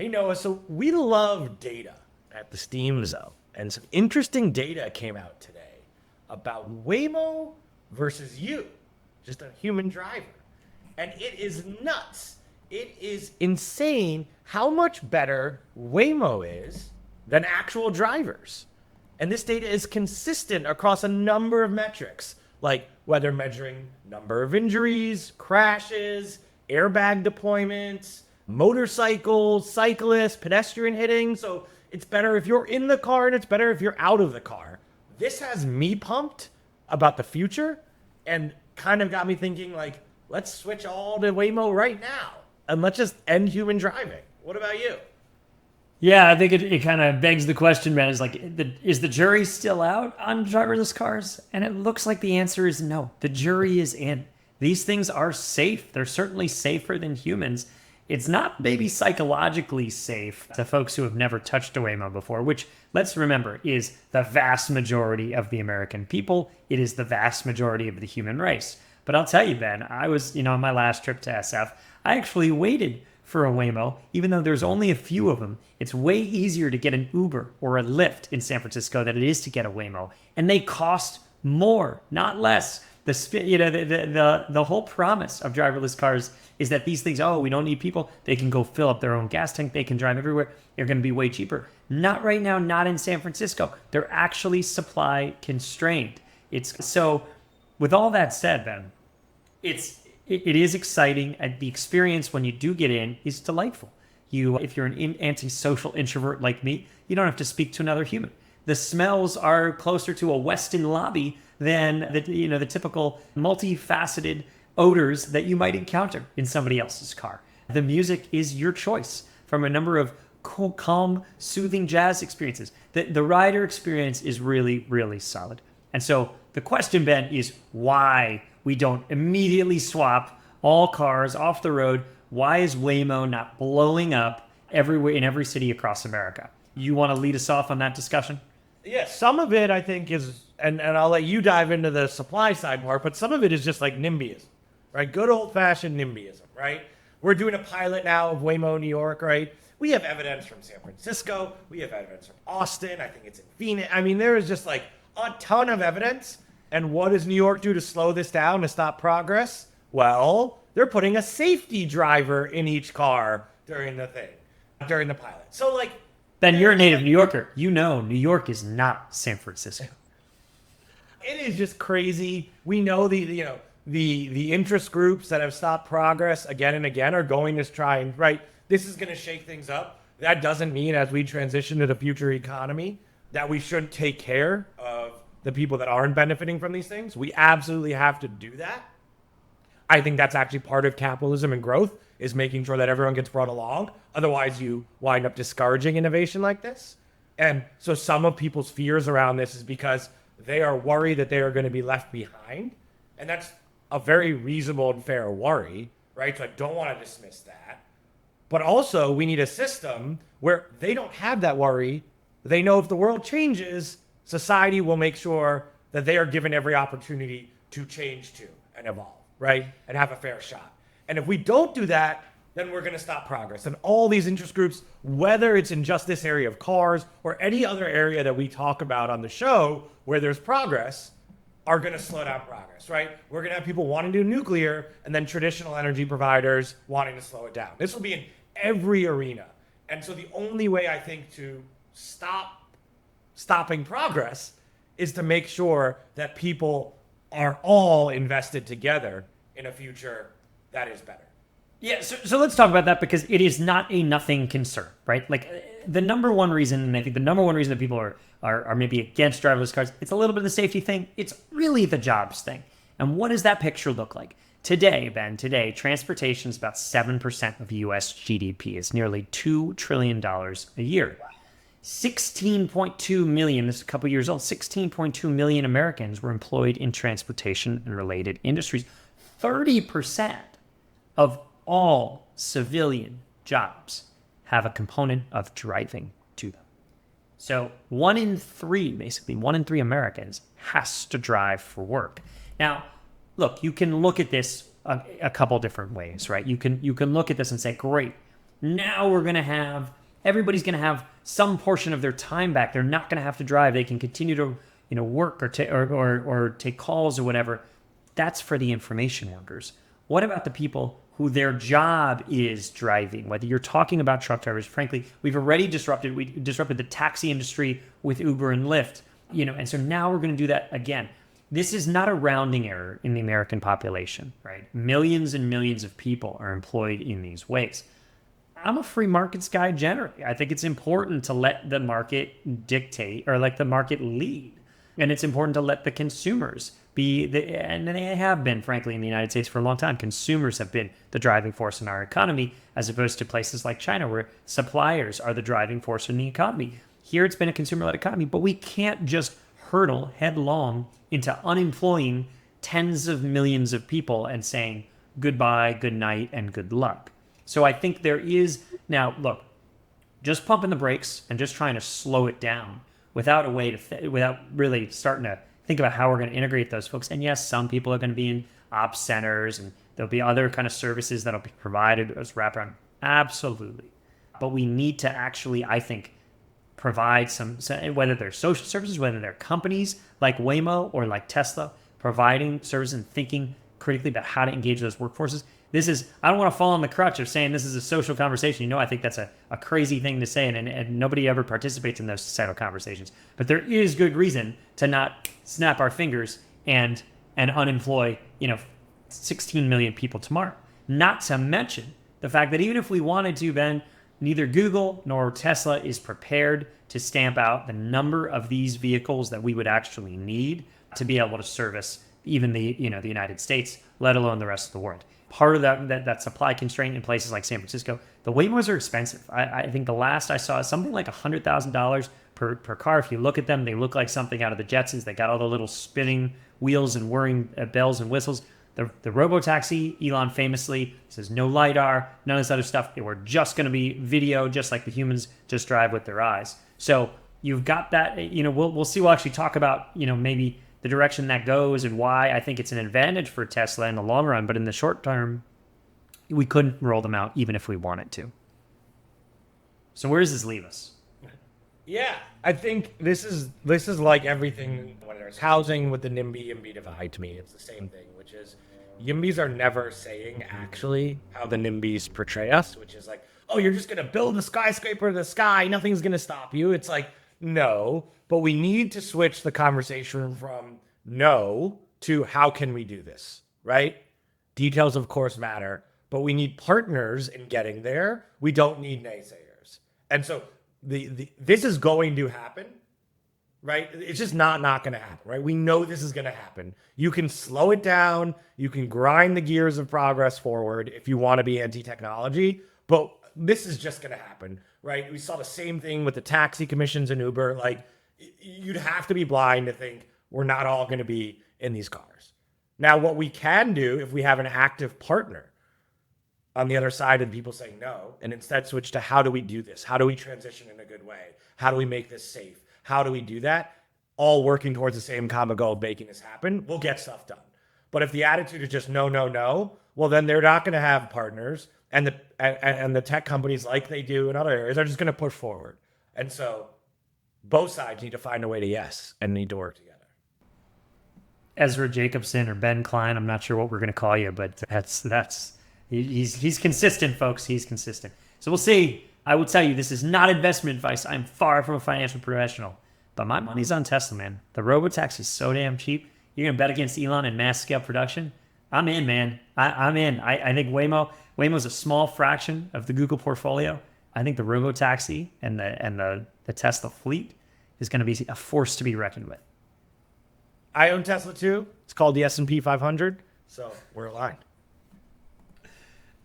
Hey Noah, so we love data at the Steam Zone, and some interesting data came out today about Waymo versus you, just a human driver. And it is nuts. It is insane how much better Waymo is than actual drivers. And this data is consistent across a number of metrics, like whether measuring number of injuries, crashes, airbag deployments, motorcycles, cyclists, pedestrian hitting. So it's better if you're in the car and it's better if you're out of the car. This has me pumped about the future and kind of got me thinking like, let's switch all to Waymo right now and let's just end human driving. What about you? Yeah, I think it kind of begs the question, man, is the jury still out on driverless cars? And it looks like the answer is no. The jury is in. These things are safe. They're certainly safer than humans. It's not maybe psychologically safe to folks who have never touched a Waymo before, which, let's remember, is the vast majority of the American people. It is the vast majority of the human race. But I'll tell you, Ben, I was, on my last trip to SF, I actually waited for a Waymo, even though there's only a few of them. It's way easier to get an Uber or a Lyft in San Francisco than it is to get a Waymo, and they cost more, not less. The whole promise of driverless cars is that these things, we don't need people. They can go fill up their own gas tank. They can drive everywhere. They're going to be way cheaper. Not right now, not in San Francisco. They're actually supply constrained. It's so. With all that said, Ben, it is exciting, and the experience when you do get in is delightful. If you're an antisocial introvert like me, you don't have to speak to another human. The smells are closer to a Westin lobby than the typical multifaceted odors that you might encounter in somebody else's car. The music is your choice from a number of cool, calm, soothing jazz experiences. The rider experience is really, really solid. And so the question, Ben, is why we don't immediately swap all cars off the road. Why is Waymo not blowing up everywhere in every city across America? You want to lead us off on that discussion? Yeah, some of it I think is, and I'll let you dive into the supply side part, but some of it is just like NIMBYism, right? Good old-fashioned NIMBYism, right? We're doing a pilot now of Waymo New York, right? We have evidence from San Francisco. We have evidence from Austin. I think it's in Phoenix. I mean, there is just like a ton of evidence. And what does New York do to slow this down, to stop progress? Well, they're putting a safety driver in each car during the pilot. So like, Ben, you're a native New Yorker. You know New York is not San Francisco. It is just crazy. We know the interest groups that have stopped progress again and again are going to try and, right, this is going to shake things up. That doesn't mean as we transition to the future economy that we shouldn't take care of the people that aren't benefiting from these things. We absolutely have to do that. I think that's actually part of capitalism and growth, is making sure that everyone gets brought along. Otherwise, you wind up discouraging innovation like this. And so some of people's fears around this is because they are worried that they are going to be left behind. And that's a very reasonable and fair worry, right? So I don't want to dismiss that. But also, we need a system where they don't have that worry. They know if the world changes, society will make sure that they are given every opportunity to change to and evolve, right? And have a fair shot. And if we don't do that, then we're going to stop progress. And all these interest groups, whether it's in just this area of cars or any other area that we talk about on the show where there's progress, are going to slow down progress, right? We're going to have people wanting to do nuclear and then traditional energy providers wanting to slow it down. This will be in every arena. And so the only way I think to stopping progress is to make sure that people are all invested together in a future that is better. Yeah, so let's talk about that, because it is not a nothing concern, right? Like the number one reason, and I think the number one reason that people are maybe against driverless cars, it's a little bit of the safety thing. It's really the jobs thing. And what does that picture look like? Today, Ben, transportation is about 7% of U.S. GDP. It's nearly $2 trillion a year. 16.2 million, this is a couple years old, 16.2 million Americans were employed in transportation and related industries. 30% of all civilian jobs have a component of driving to them. So 1 in 3, basically 1 in 3 Americans has to drive for work. Now, look, you can look at this a couple different ways, right? You can look at this and say, great, Now everybody's going to have some portion of their time back. They're not going to have to drive. They can continue to, work or take calls or whatever. That's for the information workers. What about the people who their job is driving? Whether you're talking about truck drivers, frankly, we disrupted the taxi industry with Uber and Lyft, and so now we're going to do that again. This is not a rounding error in the American population, right? Millions and millions of people are employed in these ways. I'm a free markets guy generally. I think it's important to let the market dictate or let the market lead. And it's important to let the consumers and they have been, frankly, in the United States for a long time. Consumers have been the driving force in our economy, as opposed to places like China, where suppliers are the driving force in the economy. Here, it's been a consumer-led economy, but we can't just hurtle headlong into unemploying tens of millions of people and saying goodbye, good night, and good luck. So I think there is now, look, just pumping the brakes and just trying to slow it down without a way without really starting to think about how we're going to integrate those folks. And yes, some people are going to be in ops centers, and there'll be other kind of services that'll be provided as wraparound. Absolutely. But we need to actually, I think, provide some, whether they're social services, whether they're companies like Waymo or like Tesla, providing services and thinking critically about how to engage those workforces. I don't want to fall on the crutch of saying this is a social conversation. I think that's a crazy thing to say, and nobody ever participates in those societal conversations. But there is good reason to not snap our fingers and unemploy, 16 million people tomorrow. Not to mention the fact that even if we wanted to, Ben, neither Google nor Tesla is prepared to stamp out the number of these vehicles that we would actually need to be able to service even the United States, let alone the rest of the world. Part of that supply constraint in places like San Francisco, the Waymos are expensive. I think the last I saw is something like $100,000 per car. If you look at them, they look like something out of the Jetsons. They got all the little spinning wheels and whirring bells and whistles. The robo-taxi, Elon famously says no LiDAR, none of this other stuff. We're just going to be video, just like the humans just drive with their eyes. So you've got that. We'll see. We'll actually talk about maybe the direction that goes and why I think it's an advantage for Tesla in the long run. But in the short term, we couldn't roll them out even if we wanted to. So where does this leave us? Yeah, I think this is like everything when there's housing with the NIMBY divide. To me, it's the same thing, which is YIMBYs are never saying actually how the NIMBYs portray us, which is like, oh, you're just going to build a skyscraper to the sky. Nothing's going to stop you. It's like, no, but we need to switch the conversation from no to how can we do this, right? Details, of course, matter, but we need partners in getting there. We don't need naysayers. And so this is going to happen, right? It's just not going to happen, right? We know this is going to happen. You can slow it down. You can grind the gears of progress forward if you want to be anti-technology, but this is just going to happen, right? We saw the same thing with the taxi commissions and Uber. Like, you'd have to be blind to think we're not all going to be in these cars. Now, what we can do if we have an active partner on the other side of people saying no, and instead switch to how do we do this? How do we transition in a good way? How do we make this safe? How do we do that? All working towards the same common goal of making this happen, we'll get stuff done. But if the attitude is just no, no, no, well, then they're not going to have partners. And the tech companies, like they do in other areas, are just going to push forward. And so both sides need to find a way to yes and need to work together. Ezra Jacobson or Ben Klein, I'm not sure what we're going to call you, but he's consistent, folks. He's consistent. So we'll see. I will tell you, this is not investment advice. I'm far from a financial professional, but my money's on Tesla, man. The robotaxi is so damn cheap. You're going to bet against Elon in mass scale production? I'm in, man. I'm in. I think Waymo's a small fraction of the Google portfolio. I think the robotaxi and the Tesla fleet is going to be a force to be reckoned with. I own Tesla too. It's called the S&P 500, so we're aligned.